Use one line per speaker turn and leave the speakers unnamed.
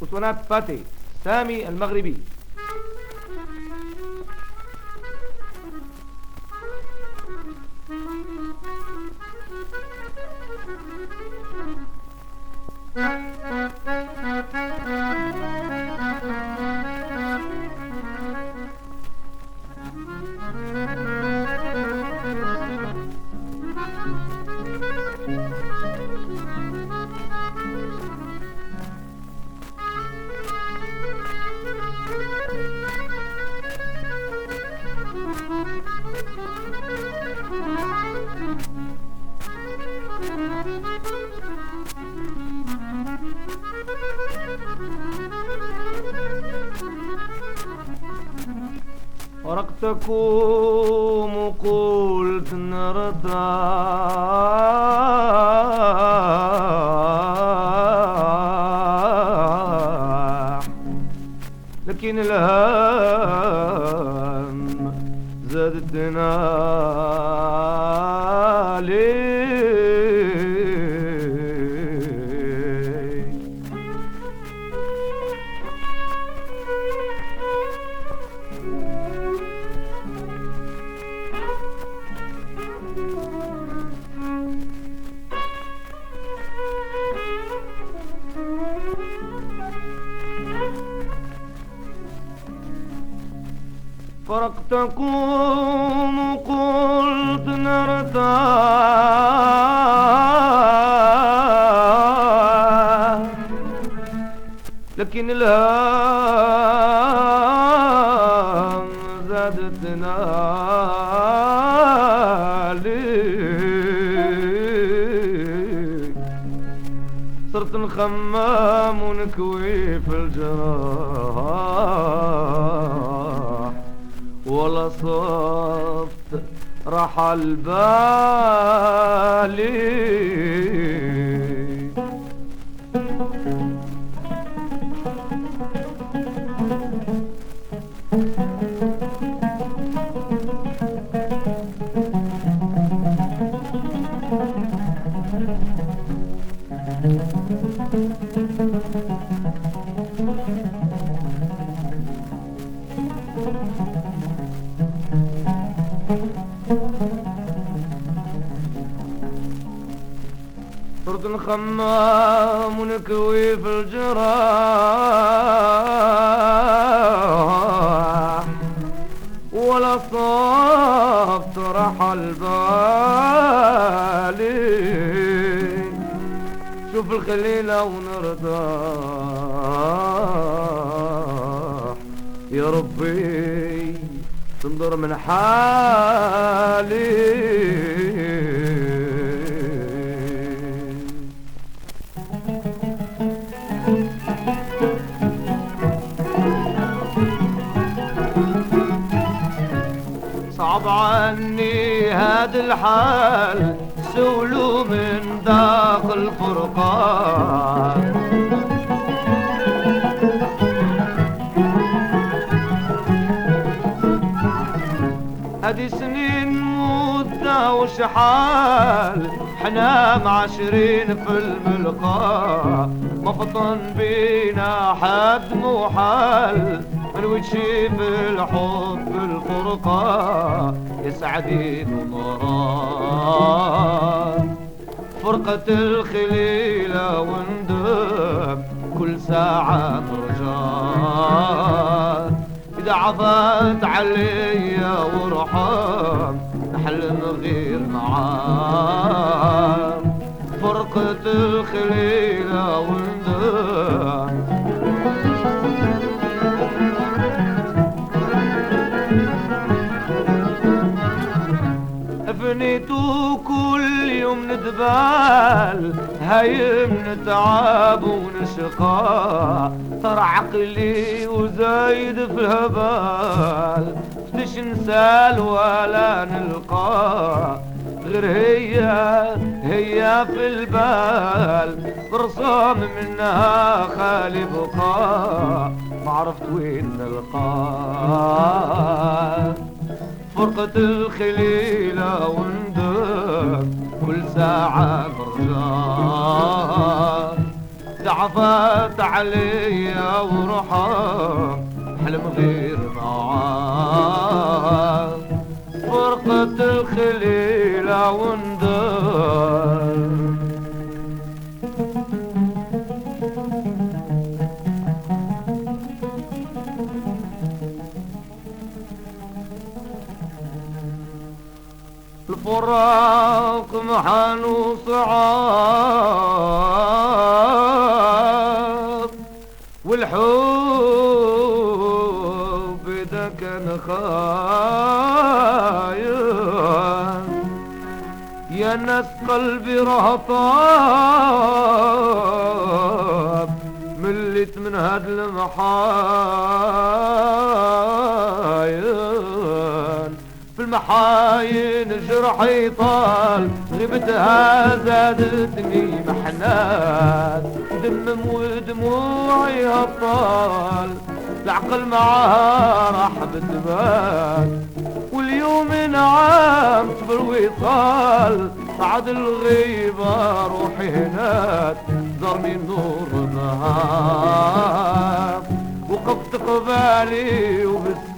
وسونات فاتي سامي المغربي. ورقتكم وقلت نرتاح، لكن الهم زادتنا ليه. فرقتكم وقلت نرتاح، لكن الهام زادتنا ليه. صرت نخمم ونكوي في الجراح، ولا صفت رحل بالي. صرت نخمم ونكوي في الجراح، ولا صفت رحل بالي. شوف الخليلة ونرتاح، يا ربي تنظر من حالي. صعب عني هاد الحال، سولو من داخل فرقان. هادي سنين مدة وشحال، حنا معاشرين في الملقا. مفطن بينا حد محال، من وجهي في الحب الفرقة. يا سعدي بمران فرقة الخليلة وندم، كل ساعة مرجان. إذا عفت عليا ورحم، نحلم غير معاه. فرقة الخليلة وندم، فنيتو كل يوم ندبال، هايم نتعب ونشقى. طر عقلي وزايد في الهبال، فتش نسال ولا نلقى. غير هي في البال، برصام منها خالي بقى. ما عرفت وين نلقاه. فرقة الخليلة وندم، كل ساعة مرجان. ضعفت عليا وروحها حلم غير معاه فرقة الخليلة وندار الفراق محن وصعاب والحب إذا كان خايف يا ناس قلبي راه طاب مليت من هاد المحاين في المحاين جرحي طال غيبتها زادتني محنات دمم ودموعي هطال العقل معاها راح بالدبات واليوم نعمت بالوصال بعد الغيبة روحي هناك زرني نور النهار وقفت قبالي وبس